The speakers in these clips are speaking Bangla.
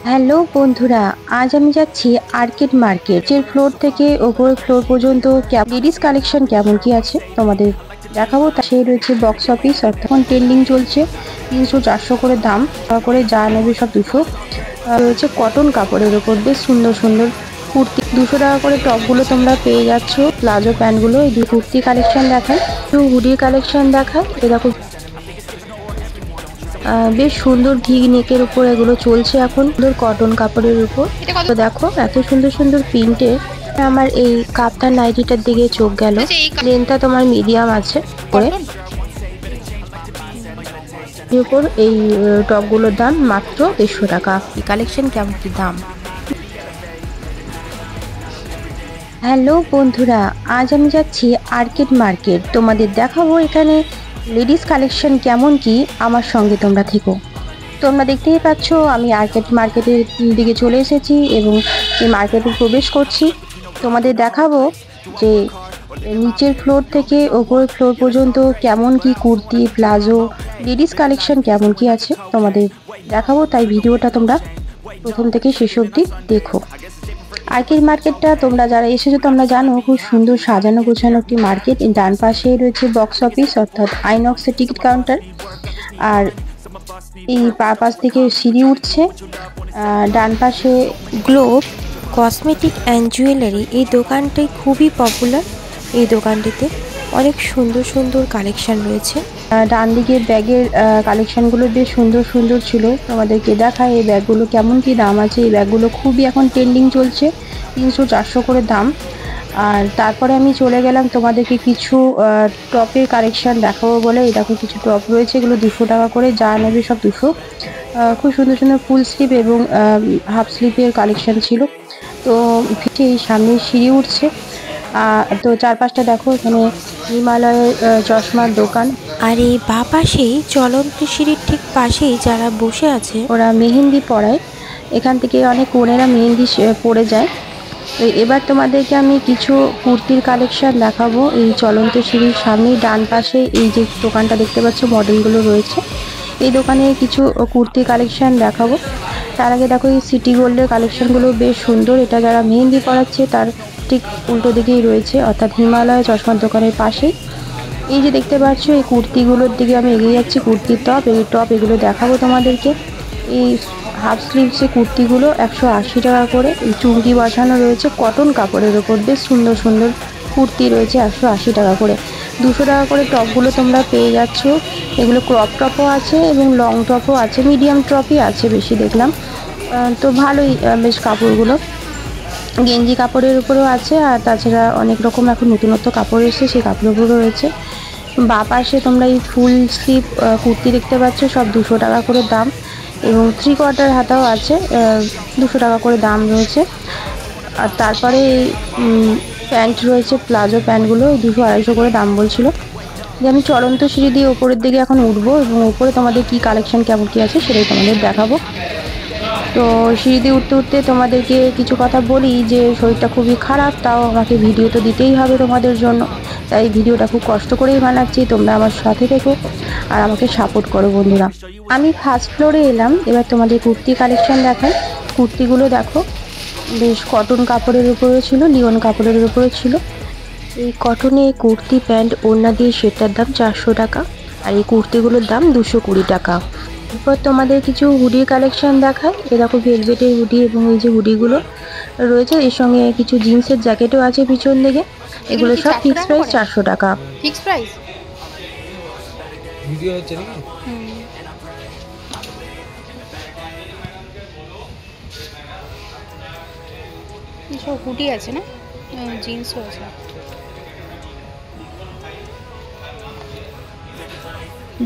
হ্যালো বন্ধুরা, আজ আমি যাচ্ছি আর্কেড মার্কেটের ফ্লোর থেকে ওপরের ফ্লোর পর্যন্ত লেডিস কালেকশন কেমন কি আছে তোমাদের দেখাবো। তা সেই রয়েছে বক্স অফিস, অর্থাৎ এখন ট্রেন্ডিং চলছে 300-400 করে দাম করে যা নেবে সব 200। রয়েছে কটন কাপড়ের ওপর বেশ সুন্দর সুন্দর কুর্তি, 200 টাকা করে টপগুলো তোমরা পেয়ে যাচ্ছ। প্লাজো প্যান্টগুলো, এই কুর্তি কালেকশন দেখায়, একটু হুডির কালেকশন দেখায়। এরকম বেশ সুন্দর ভি নেকের উপর এগুলো চলছে এখন, সুন্দর কটন কাপড়ের উপর। তো দেখো এত সুন্দর সুন্দর প্রিন্টে আমার এই কাপ্তান নাইটিটার দিকে চোখ গেল। লেন্থটা তোমার মিডিয়াম আছে করে উপর এই টপগুলোর দাম মাত্র 150 টাকা। এই কালেকশন কেমন কি দাম? হ্যালো বন্ধুরা, আজ আমি যাচ্ছি আর্কেড মার্কেট, তোমাদের দেখাবো এখানে লেডিস কালেকশন কেমন কি। আমার সঙ্গে তোমরা থেকো। তোমরা দেখতেই পাচ্ছ আমি আর্কেড মার্কেটের দিকে চলে এসেছি এবং এই মার্কেটে প্রবেশ করছি। তোমাদের দেখাবো যে নিচের ফ্লোর থেকে ওপরের ফ্লোর পর্যন্ত কেমন কি কুর্তি, প্লাজো, লেডিস কালেকশন কেমন কি আছে তোমাদের দেখাবো। তাই ভিডিওটা তোমরা প্রথম থেকে শেষ অবধি দেখো। আর্কেড মার্কেটটা তোমরা যারা এসেছো তোমরা জানো খুব সুন্দর সাজানো গোছানো একটি মার্কেট। ডান পাশে রয়েছে বক্স অফিস অর্থাৎ আইনক্সের টিকিট কাউন্টার, আর এই পাশ থেকে সিঁড়ি উঠছে। ডান পাশে গ্লোব কসমেটিক অ্যান্ড জুয়েলারি, এই দোকানটি খুবই পপুলার। এই দোকানটিতে অনেক সুন্দর সুন্দর কালেকশন রয়েছে। ডান দিকে ব্যাগের কালেকশনগুলো বেশ সুন্দর সুন্দর ছিল, তোমাদেরকে দেখায় এই ব্যাগগুলো কেমন কি দাম আছে। এই ব্যাগগুলো খুবই এখন ট্রেন্ডিং চলছে, 300-400 করে দাম। আর তারপরে আমি চলে গেলাম তোমাদেরকে কিছু টপের কালেকশন দেখাবো বলে। এই দেখো কিছু টপ রয়েছে, এগুলো 200 টাকা করে যা নেবে সব 200। খুব সুন্দর সুন্দর ফুল স্লিভ এবং হাফ স্লিভের কালেকশন ছিল। তো এই সামনে সিঁড়ি উঠছে। তো চারপাশটা দেখো, এখানে হিমালয়ের চশমার দোকান। আর এই বা পাশেই চলন্ত সিঁড়ির ঠিক পাশেই যারা বসে আছে ওরা মেহেন্দি পড়ায়, এখান থেকে অনেক বোনেরা মেহেন্দি পড়ে যায়। তো এবার তোমাদেরকে আমি কিছু কুর্তির কালেকশন দেখাবো। এই চলন্ত সিঁড়ির সামনেই ডান পাশে এই যে দোকানটা দেখতে পাচ্ছ, মডেলগুলো রয়েছে। এই দোকানে কিছু কুর্তি কালেকশন দেখাবো। তার আগে দেখো এই সিটি গোল্ডের কালেকশনগুলো বেশ সুন্দর। এটা যারা মেহেন্দি পড়াচ্ছে তার ঠিক উল্টো দিকেই রয়েছে, অর্থাৎ হিমালয় চশমার দোকানের পাশেই। এই যে দেখতে পাচ্ছ এই কুর্তিগুলোর দিকে আমি এগিয়ে যাচ্ছি। কুর্তির টপ, এই টপ এগুলো দেখাবো তোমাদেরকে। এই হাফ স্লিভস কুর্তিগুলো 180 টাকা করে। এই চুমকি বসানো রয়েছে কটন কাপড়ের ওপর, বেশ সুন্দর সুন্দর কুর্তি রয়েছে 180 টাকা করে। 200 টাকা করে টপগুলো তোমরা পেয়ে যাচ্ছ। এগুলো ক্রপ টপও আছে এবং লং টপও আছে, মিডিয়াম টপই আছে বেশি দেখলাম। তো ভালোই বেশ কাপড়গুলো, গেঞ্জি কাপড়ের উপরেও আছে। আর তাছাড়া অনেক রকম এখন নতুনত্ব কাপড় এসেছে, সেই কাপড়ের উপরও রয়েছে। বা পাশে তোমরা এই ফুল স্লিভ কুর্তি দেখতে পাচ্ছ, সব 200 টাকা করে দাম। এবং 3/4 হাতাও আছে, 200 টাকা করে দাম রয়েছে। আর তারপরে প্যান্ট রয়েছে, প্লাজো প্যান্টগুলো 200-250 করে দাম বলছিল। যে আমি চলন্ত সিঁড়ি দিয়ে ওপরের দিকে এখন উঠবো এবং ওপরে তোমাদের কি কালেকশন কেমন কি আছে সেটাই তোমাদের দেখাবো। তো সিঁড়ি দিয়ে উঠতে উঠতে তোমাদেরকে কিছু কথা বলি যে শরীরটা খুবই খারাপ, তাও আমাকে ভিডিও তো দিতেই হবে তোমাদের জন্য। তাই ভিডিওটা খুব কষ্ট করেই বানাচ্ছি, তোমরা আমার সাথে থেকো আর আমাকে সাপোর্ট করো বন্ধুরা। আমি ফার্স্ট ফ্লোরে এলাম, এবার তোমাদের কুর্তি কালেকশন দেখাই। কুর্তিগুলো দেখো বেশ কটন কাপড়ের উপরে ছিল, লিওন কাপড়ের উপরে ছিল। এই কটনে কুর্তি প্যান্ট ওড়না দিয়ে সেটার দাম 400 টাকা, আর এই কুর্তিগুলোর দাম 220 টাকা। এরপর তোমাদের কিছু হুডির কালেকশন দেখায়। এরকম ভেলভেটের হুডি এবং এই যে হুডিগুলো রয়েছে, এর সঙ্গে কিছু জিন্সের জ্যাকেটও আছে পিছন দিকে। এগুলো সব ফিক্স প্রাইস 400 টাকা। ফিক্স প্রাইস ভিডিও হচ্ছে নাকি? সব হুডি আছে না, জিন্সও আছে।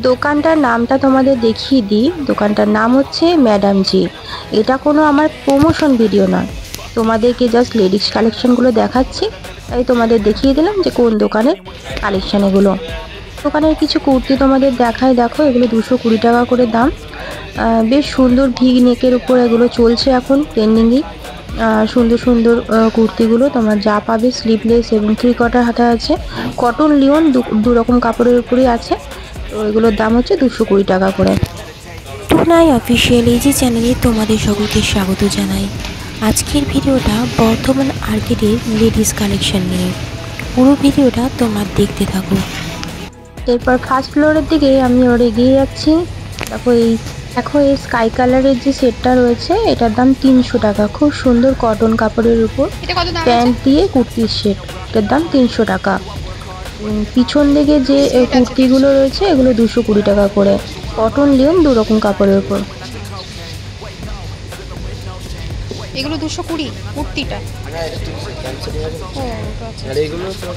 দোকানটার নামটা তোমাদের দেখিয়ে দিই। দোকানটার নাম হচ্ছে ম্যাডাম জি। এটা কোনো আমার প্রমোশন ভিডিও নয়, তোমাদেরকে জাস্ট লেডিস কালেকশনগুলো দেখাচ্ছি, তাই তোমাদের দেখিয়ে দিলাম যে কোন দোকানের কালেকশন এগুলো। দোকানের কিছু কুর্তি তোমাদের দেখায়, দেখো এগুলো 220 টাকা করে দাম। বেশ সুন্দর ভি নেকের উপর এগুলো চলছে এখন ট্রেন্ডিংই। সুন্দর সুন্দর কুর্তিগুলো তোমার যা পাবে স্লিভলেস এবং 3/4 হাতা আছে। কটন লিওন দু রকম কাপড়ের উপরেই আছে। তো এগুলোর দাম হচ্ছে 220 টাকা করে। মোহনাই অফিসিয়াল এই চ্যানেলে তোমাদের সকলকে স্বাগত জানাই। আজকের ভিডিওটা বর্ধমান আর্কেডের লেডিস কালেকশন নিয়ে। পুরো ভিডিওটা তোমরা দেখতে থাকো। এরপর ফার্স্ট ফ্লোরের দিকে আমি ওর এগিয়ে যাচ্ছি। দেখো এই স্কাই কালারের যে সেটটা রয়েছে এটার দাম 300 টাকা। খুব সুন্দর কটন কাপড়ের উপর এটা কত দাম প্যান্ট আছে? দিয়ে কুর্তির সেট, এটার দাম 300 টাকা। পিছন দিকে যে সেট আছে কুর্তিগুলো রয়েছে এগুলো 220 টাকা করে। কটন লিওন দু রকম কাপড়ের উপর। এগুলো 220 কুর্তিটা। ও আচ্ছা। আর এগুলো সব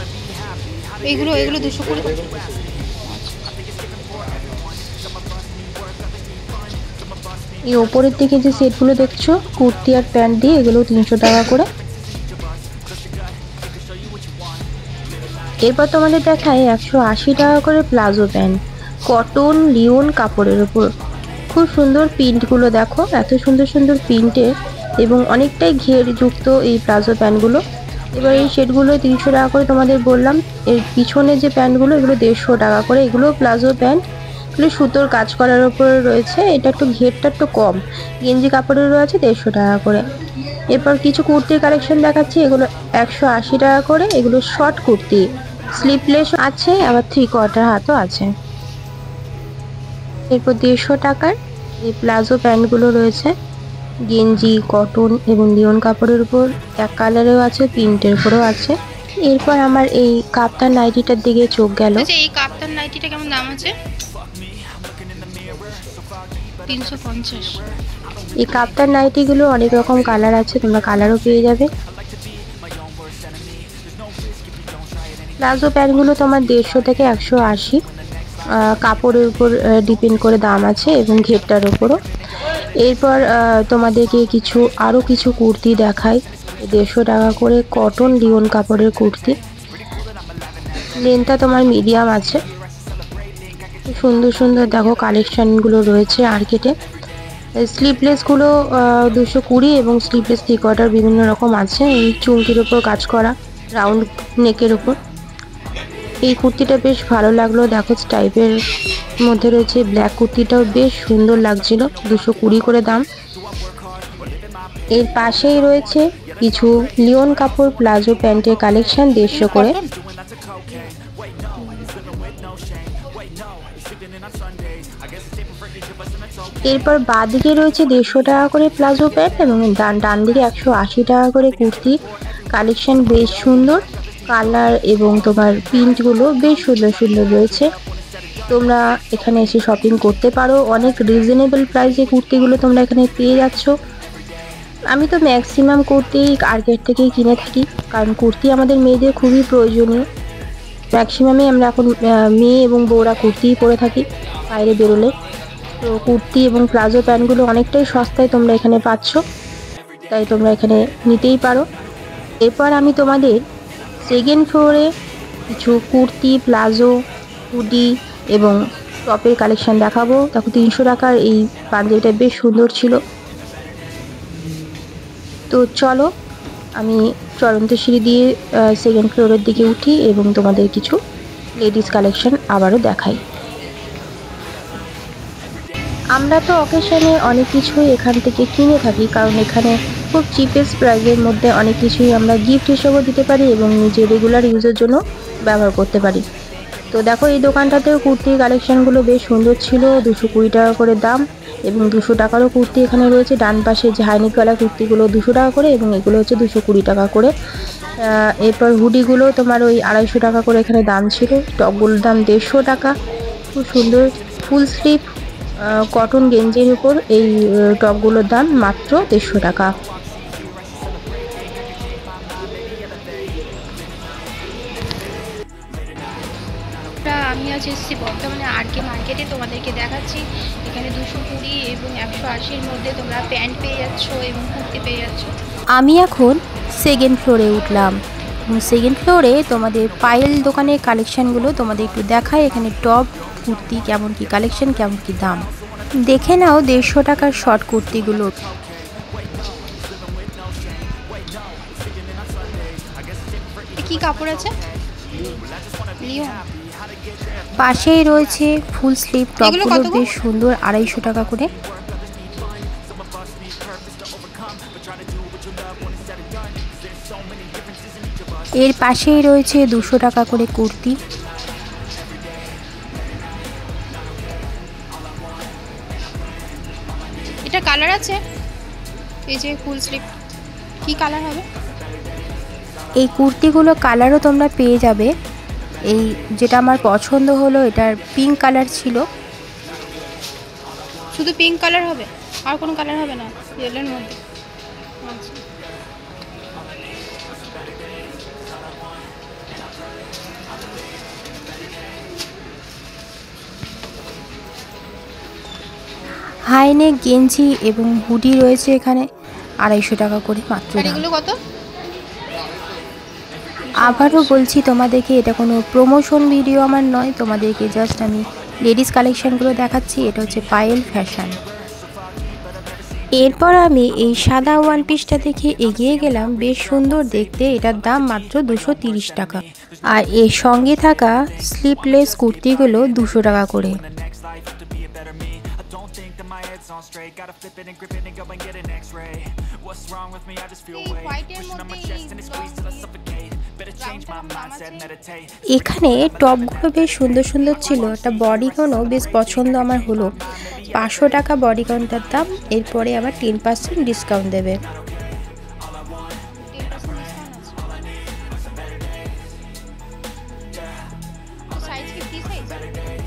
এগুলো 220। এই ওপরের দিকে যে সেটগুলো দেখছো কুর্তি আর প্যান্ট দিয়ে এগুলো 300 টাকা করে। এরপর তোমাদের দেখায় 180 টাকা করে প্লাজো প্যান্ট, কটন লিওন কাপড়ের উপর। খুব সুন্দর প্রিন্টগুলো দেখো, এত সুন্দর সুন্দর প্রিন্টের এবং অনেকটাই ঘের যুক্ত এই প্লাজো প্যান্টগুলো। এবার এই সেটগুলো 300 টাকা করে তোমাদের বললাম। এর পিছনে যে প্যান্টগুলো এগুলো 150 টাকা করে। এগুলো প্লাজো প্যান্ট, এগুলো সুতোর কাজ করার উপরে রয়েছে। এটা একটু ঘেরটা একটু কম, গেঞ্জি কাপড়ের রয়েছে 150 টাকা করে। এরপর কিছু কুর্তির কালেকশন দেখাচ্ছি, এগুলো 180 টাকা করে। এগুলো শর্ট কুর্তি, স্লিপলেস আছে, আবার 3/4 হাতও আছে। এরপর 150 টাকার এই প্লাজো প্যান্টগুলো রয়েছে, গেঞ্জি কটন এবং লিওন কাপড়ের উপর, এক কালারেও আছে, প্রিন্টের উপরেও আছে। এরপর আমার এই কাপ্তান নাইটিটার দিকে চোখ গেল। আচ্ছা, এই কাপ্তান নাইটিটা কেমন দাম আছে? 350। এই কাপ্তান নাইটিগুলো অনেক রকম কালার আছে, তোমরা কালারও পেয়ে যাবে। প্লাজো প্যান্টগুলো তোমার 150 থেকে 180, কাপড়ের উপর ডিপেন্ড করে দাম আছে এবং ঘেরটার উপরও। এরপর তোমাদেরকে আরও কিছু কুর্তি দেখাই, 150 টাকা করে কটন লিওন কাপড়ের কুর্তি। লেন্থটা তোমার মিডিয়াম আছে। সুন্দর সুন্দর দেখো কালেকশানগুলো রয়েছে আর্কেটে। স্লিভলেসগুলো 220 এবং স্লিভলেস 3/4 বিভিন্ন রকম আছে। এই চুমকির ওপর কাজ করা, রাউন্ড নেকের ওপর। এই কুর্তিটা বেশ ভালো লাগলো, দেখো টাইপের মধ্যে রয়েছে। ব্ল্যাক কুর্তিটাও বেশ সুন্দর লাগছিল, 220 করে দাম। এর পাশেই রয়েছে কিছু লিওন কাপড় প্লাজো প্যান্টের কালেকশন, 150 করে। এরপর বাঁদিকে রয়েছে 150 টাকা করে প্লাজো প্যান্ট এবং ডান দিকে 180 টাকা করে কুর্তি কালেকশন। বেশ সুন্দর কালার এবং তোমার প্রিন্টগুলো বেশ সুন্দর সুন্দর রয়েছে। তোমরা এখানে এসে শপিং করতে পারো, অনেক রিজনেবল প্রাইসে কুর্তিগুলো তোমরা এখানে পেয়ে যাচ্ছ। আমি তো ম্যাক্সিমাম কুর্তি আর্কেট থেকেই কিনে থাকি, কারণ কুর্তি আমাদের মেয়েদের খুবই প্রয়োজনীয়। ম্যাক্সিমামই আমরা এখন মেয়ে এবং বউরা কুর্তিই পরে থাকি বাইরে বেরোলে। তো কুর্তি এবং প্লাজো প্যান্টগুলো অনেকটাই সস্তায় তোমরা এখানে পাচ্ছ, তাই তোমরা এখানে নিতেই পারো। এরপর আমি তোমাদের সেকেন্ড ফ্লোরে কিছু কুর্তি, প্লাজো, হুডি এবং টপের কালেকশন দেখাবো। দেখো 300 টাকার এই পাঞ্জাবিটা বেশ সুন্দর ছিল। তো চলো আমি চলন্ত সিঁড়ি দিয়ে সেকেন্ড ফ্লোরের দিকে উঠি এবং তোমাদের কিছু লেডিস কালেকশন আবারও দেখাই। আমরা তো অকেশনে অনেক কিছুই এখান থেকে কিনে থাকি, কারণ এখানে খুব চিপেস্ট প্রাইসের মধ্যে অনেক কিছুই আমরা গিফট হিসেবেও দিতে পারি এবং নিজের রেগুলার ইউজের জন্য ব্যবহার করতে পারি। তো দেখো এই দোকানটাতেও কুর্তির কালেকশানগুলো বেশ সুন্দর ছিল, 220 টাকা করে দাম এবং 200 টাকারও কুর্তি এখানে রয়েছে। ডান পাশে যে হাইনেক গলা কুর্তিগুলো 200 টাকা করে এবং এগুলো হচ্ছে 220 টাকা করে। এরপর হুডিগুলো তোমার ওই 250 টাকা করে এখানে দাম ছিল। টপগুলোর দাম 150 টাকা। খুব সুন্দর ফুল স্লিভ কটন গেঞ্জির উপর এই টপগুলোর দাম মাত্র 150 টাকা। আমি আজ এসেছি বর্তমানে আরকে মার্কেটে, তোমাদেরকে দেখাচ্ছি এখানে 220 এবং 180-র মধ্যে তোমরা প্যান্ট পেয়ে যাচ্ছ এবং কুর্তি পেয়ে যাচ্ছ। আমি এখন সেকেন্ড ফ্লোরে উঠলাম এবং সেকেন্ড ফ্লোরে তোমাদের পায়েল দোকানের কালেকশানগুলো তোমাদের একটু দেখাই। এখানে টপ কুর্তি কেমন কি কালেকশন, কেমন কি দাম দেখে নাও। 150 টাকার শর্ট কুর্তিগুলো। কি কাপড় আছে? লিওন। পাশেই রয়েছে ফুল স্লিভ এগুলো টপগুলো, কত গো? বেশ সুন্দর, 250 টাকা করে। এর পাশেই রয়েছে 200 টাকা করে কুর্তি। এটা কালার আছে? এই যে ফুল স্লিভ, কি কালার হবে? এই কুর্তিগুলো কালারও তোমরা পেয়ে যাবে। এই যেটা আমার পছন্দ হলো, এটার পিঙ্ক কালার ছিল। শুধু পিঙ্ক কালার হবে, আর কোনো কালার হবে না ইয়েলোর মধ্যে? আচ্ছা, হাইনেক গেঞ্জি এবং হুডি রয়েছে এখানে, 250 টাকা করে মাত্র আর দাম। এগুলো কত? আবারও বলছি তোমাদেরকে, এটা কোনো প্রমোশন ভিডিও আমার নয়, তোমাদেরকে জাস্ট আমি লেডিস কালেকশানগুলো দেখাচ্ছি। এটা হচ্ছে পায়েল ফ্যাশন। এরপর আমি এই সাদা ওয়ান পিসটা দেখে এগিয়ে গেলাম, বেশ সুন্দর দেখতে। এটার দাম মাত্র 230 টাকা। আর এর সঙ্গে থাকা স্লিপলেস কুর্তিগুলো 200 টাকা করে। এই হোয়াইটের মধ্যে এখানে টপগুলো বেশ সুন্দর সুন্দর ছিল। একটা বডিকনও বেশ পছন্দ আমার হলো, 500 টাকা বডিকনটার দাম। এরপরে আবার 10% ডিসকাউন্ট দেবে। সাইজ কি free size?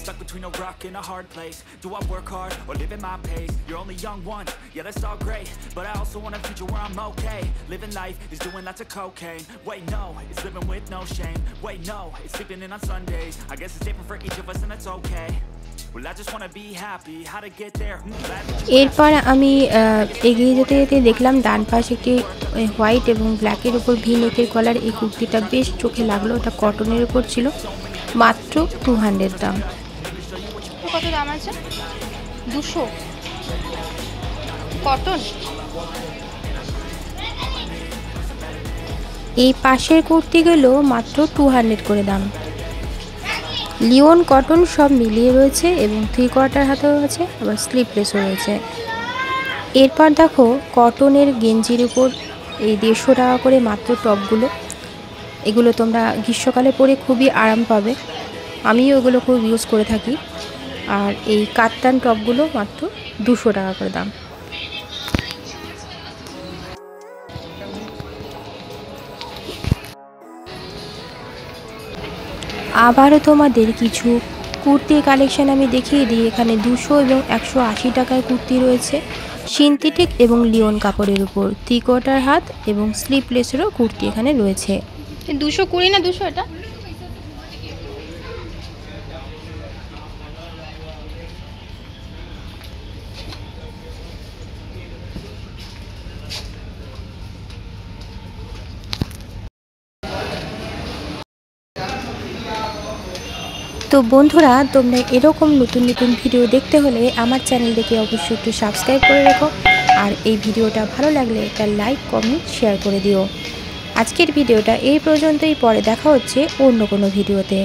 Stuck between a rock and a hard place. Do I work hard or live at my pace? You're only young once, yeah that's all great, but I also want a future where I'm okay. Living life is doing lots of cocaine. Wait no, it's living with no shame. Wait no, it's sleeping in on Sundays. I guess it's different for each of us and that's okay. Well I just want to be happy, how to get there. এরপর আমি এগিয়ে যেতে যেতে দেখলাম ডান পাশে একটি হোয়াইট এবং ব্ল্যাকের উপর ভি নেকের কলার। এই কুর্তিটা বেশ চোখে লাগলো। এটা কটনের উপর ছিল, মাত্র 200 দাম। কত দাম আছে? 200 কটন। এই পাশের কুর্তিগুলো মাত্র 200 করে দাম। লিওন কটন সব মিলিয়ে রয়েছে এবং 3/4 হাতেও আছে, আবার স্লিপলেসও রয়েছে। এরপর দেখো কটনের গেঞ্জির উপর এই 150 টাকা করে মাত্র টপগুলো। এগুলো তোমরা গ্রীষ্মকালে পরে খুবই আরাম পাবে, আমিও এগুলো খুব ইউজ করে থাকি। আর এই কাতান টপগুলো মাত্র 200 টাকা করে দাম। আবারও তোমাদের কিছু কুর্তির কালেকশান আমি দেখিয়ে দিই। এখানে 200 এবং 180 টাকার কুর্তি রয়েছে, সিনথেটিক এবং লিওন কাপড়ের উপর। 3/4 হাত এবং স্লিপলেসেরও কুর্তি এখানে রয়েছে। 220 না 200 এটা? তো বন্ধুরা, তোমরা এরকম নতুন নতুন ভিডিও দেখতে হলে আমার চ্যানেলটিকে অবশ্যই একটু সাবস্ক্রাইব করে রেখো। আর এই ভিডিওটা ভালো লাগলে একটা লাইক কমেন্ট শেয়ার করে দিও। আজকের ভিডিওটা এই পর্যন্তই, পরে দেখা হচ্ছে অন্য কোনো ভিডিওতে।